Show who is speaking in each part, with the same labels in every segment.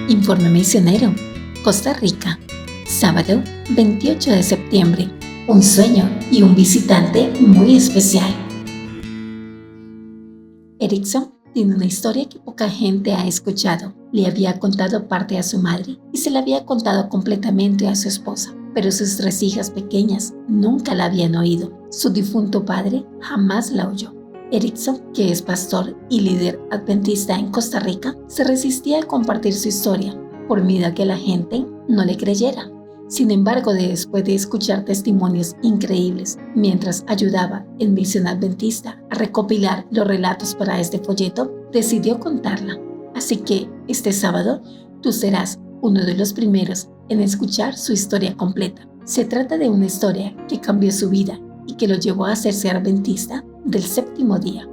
Speaker 1: Informe Misionero, Costa Rica, sábado 28 de septiembre. Un sueño y un visitante muy especial. Erickson tiene una historia que poca gente ha escuchado. Le había contado parte a su madre y se la había contado completamente a su esposa, pero sus 3 hijas pequeñas nunca la habían oído. Su difunto padre jamás la oyó. Erickson, que es pastor y líder adventista en Costa Rica, se resistía a compartir su historia por miedo a que la gente no le creyera. Sin embargo, después de escuchar testimonios increíbles mientras ayudaba en Misión Adventista a recopilar los relatos para este folleto, decidió contarla. Así que este sábado tú serás uno de los primeros en escuchar su historia completa. Se trata de una historia que cambió su vida y que lo llevó a hacerse adventista del 7º día.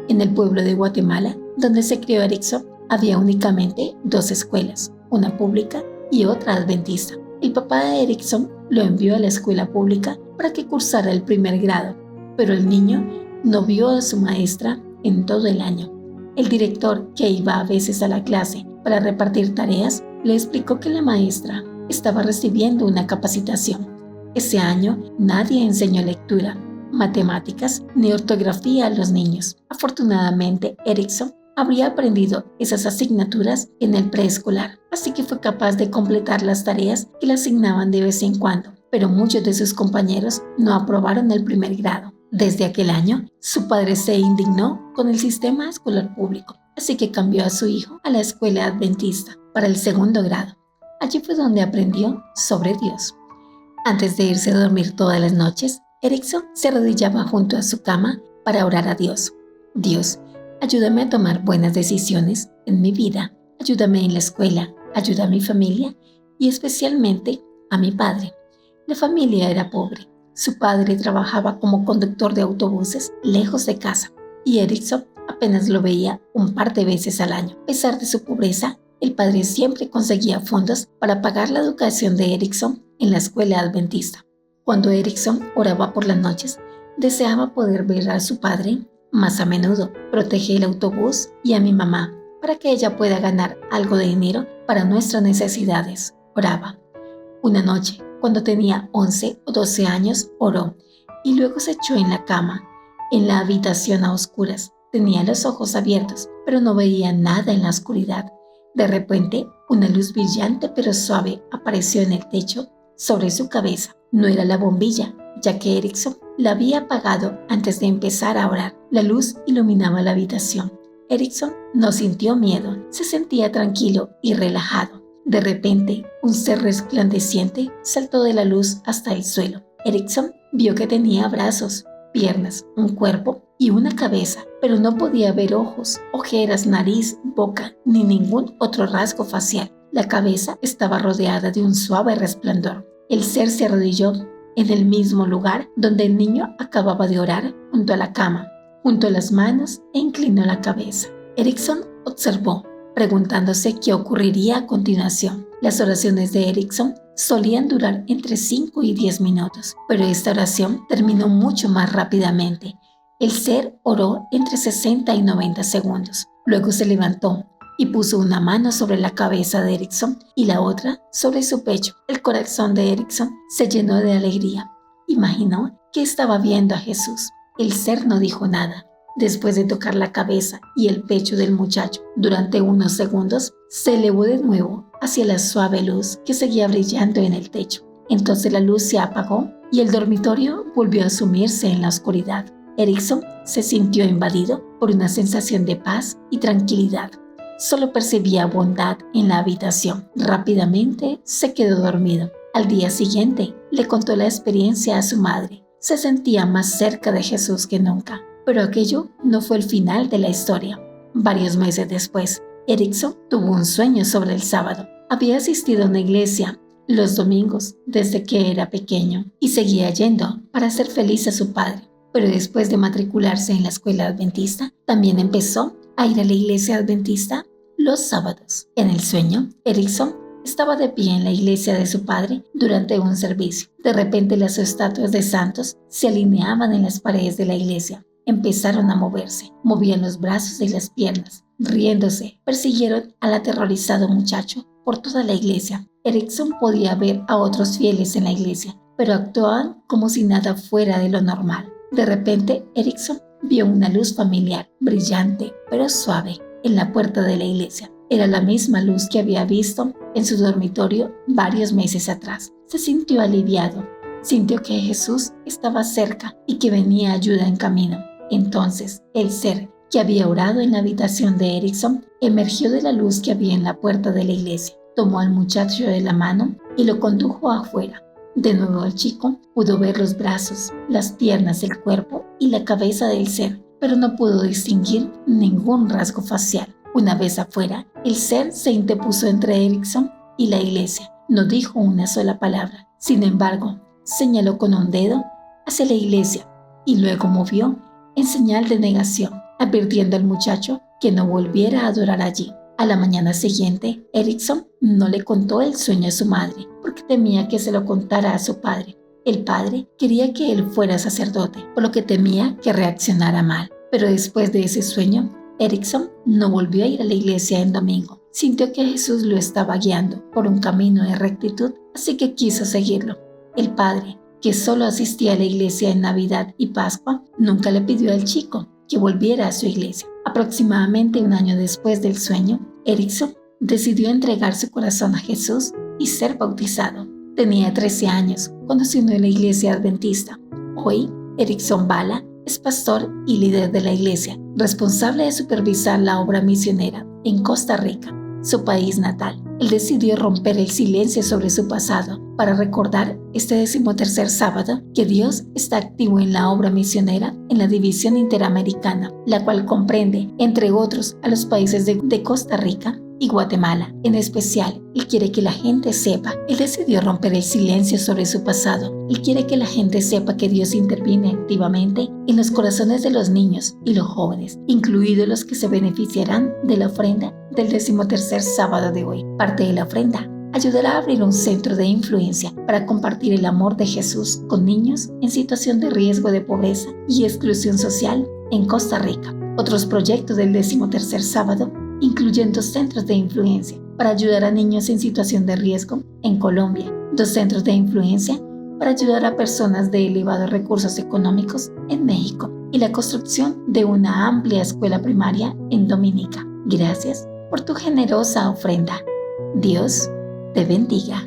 Speaker 1: En el pueblo de Guatemala, donde se crió Erickson, había únicamente 2 escuelas, una pública y otra adventista. El papá de Erickson lo envió a la escuela pública para que cursara el 1er grado, pero el niño no vio a su maestra en todo el año. El director, que iba a veces a la clase para repartir tareas, le explicó que la maestra estaba recibiendo una capacitación. Ese año nadie enseñó lectura, matemáticas ni ortografía a los niños. Afortunadamente, Erickson habría aprendido esas asignaturas en el preescolar, así que fue capaz de completar las tareas que le asignaban de vez en cuando, pero muchos de sus compañeros no aprobaron el 1er grado. Desde aquel año, su padre se indignó con el sistema escolar público, así que cambió a su hijo a la escuela adventista para el 2º grado. Allí fue donde aprendió sobre Dios. Antes de irse a dormir todas las noches, Erickson se arrodillaba junto a su cama para orar a Dios. Dios, ayúdame a tomar buenas decisiones en mi vida. Ayúdame en la escuela, ayuda a mi familia y especialmente a mi padre. La familia era pobre. Su padre trabajaba como conductor de autobuses lejos de casa y Erickson apenas lo veía un par de veces al año. A pesar de su pobreza, el padre siempre conseguía fondos para pagar la educación de Erickson en la escuela adventista. Cuando Erickson oraba por las noches, deseaba poder ver a su padre más a menudo. Protege el autobús y a mi mamá para que ella pueda ganar algo de dinero para nuestras necesidades, oraba. Una noche, cuando tenía 11 o 12 años, oró y luego se echó en la cama, en la habitación a oscuras. Tenía los ojos abiertos, pero no veía nada en la oscuridad. De repente, una luz brillante pero suave apareció en el techo sobre su cabeza. No era la bombilla, ya que Erickson la había apagado antes de empezar a orar. La luz iluminaba la habitación. Erickson no sintió miedo, se sentía tranquilo y relajado. De repente, un ser resplandeciente saltó de la luz hasta el suelo. Erickson vio que tenía brazos, piernas, un cuerpo y una cabeza, pero no podía ver ojos, ojeras, nariz, boca, ni ningún otro rasgo facial. La cabeza estaba rodeada de un suave resplandor. El ser se arrodilló en el mismo lugar donde el niño acababa de orar, junto a la cama, juntó las manos e inclinó la cabeza. Erickson observó, preguntándose qué ocurriría a continuación. Las oraciones de Erickson solían durar entre 5 y 10 minutos, pero esta oración terminó mucho más rápidamente. El ser oró entre 60 y 90 segundos. Luego se levantó y puso una mano sobre la cabeza de Erickson y la otra sobre su pecho. El corazón de Erickson se llenó de alegría. Imaginó que estaba viendo a Jesús. El ser no dijo nada. Después de tocar la cabeza y el pecho del muchacho durante unos segundos, se elevó de nuevo hacia la suave luz que seguía brillando en el techo. Entonces la luz se apagó y el dormitorio volvió a sumirse en la oscuridad. Erickson se sintió invadido por una sensación de paz y tranquilidad. Solo percibía bondad en la habitación. Rápidamente se quedó dormido. Al día siguiente le contó la experiencia a su madre. Se sentía más cerca de Jesús que nunca. Pero aquello no fue el final de la historia. Varios meses después, Erickson tuvo un sueño sobre el sábado. Había asistido a una iglesia los domingos desde que era pequeño y seguía yendo para hacer feliz a su padre. Pero después de matricularse en la escuela adventista, también empezó a ir a la iglesia adventista los sábados. En el sueño, Erickson estaba de pie en la iglesia de su padre durante un servicio. De repente las estatuas de santos se alineaban en las paredes de la iglesia. Empezaron a moverse, movían los brazos y las piernas, Riéndose, persiguieron al aterrorizado muchacho por toda la iglesia. Erickson podía ver a otros fieles en la iglesia, pero actuaban como si nada fuera de lo normal. De repente, Erickson vio una luz familiar, brillante, pero suave, en la puerta de la iglesia. Era la misma luz que había visto en su dormitorio varios meses atrás. Se sintió aliviado. Sintió que Jesús estaba cerca y que venía ayuda en camino. Entonces, el ser que había orado en la habitación de Erickson emergió de la luz que había en la puerta de la iglesia. Tomó al muchacho de la mano y lo condujo afuera. De nuevo el chico pudo ver los brazos, las piernas, el cuerpo y la cabeza del ser, pero no pudo distinguir ningún rasgo facial. Una vez afuera, el ser se interpuso entre Erickson y la iglesia. No dijo una sola palabra. Sin embargo, señaló con un dedo hacia la iglesia y luego movió en señal de negación, advirtiendo al muchacho que no volviera a adorar allí. A la mañana siguiente, Erickson no le contó el sueño a su madre porque temía que se lo contara a su padre. El padre quería que él fuera sacerdote, por lo que temía que reaccionara mal. Pero después de ese sueño, Erickson no volvió a ir a la iglesia en domingo. Sintió que Jesús lo estaba guiando por un camino de rectitud, así que quiso seguirlo. El padre, que solo asistía a la iglesia en Navidad y Pascua, nunca le pidió al chico que volviera a su iglesia. Aproximadamente un año después del sueño, Erickson decidió entregar su corazón a Jesús y ser bautizado. Tenía 13 años cuando se unió a la iglesia adventista. Hoy, Erickson Bala es pastor y líder de la iglesia, responsable de supervisar la obra misionera en Costa Rica, su país natal. Él decidió romper el silencio sobre su pasado para recordar este 13º sábado que Dios está activo en la obra misionera en la División Interamericana, la cual comprende, entre otros, a los países de Costa Rica y Guatemala. En especial, Él quiere que la gente sepa. Él decidió romper el silencio sobre su pasado. Él quiere que la gente sepa que Dios interviene activamente en los corazones de los niños y los jóvenes, incluidos los que se beneficiarán de la ofrenda del 13º sábado de hoy. Parte de la ofrenda ayudará a abrir un centro de influencia para compartir el amor de Jesús con niños en situación de riesgo de pobreza y exclusión social en Costa Rica. Otros proyectos del 13º sábado incluyen 2 centros de influencia para ayudar a niños en situación de riesgo en Colombia, 2 centros de influencia para ayudar a personas de elevados recursos económicos en México y la construcción de una amplia escuela primaria en Dominica. Gracias por tu generosa ofrenda. Dios te bendiga.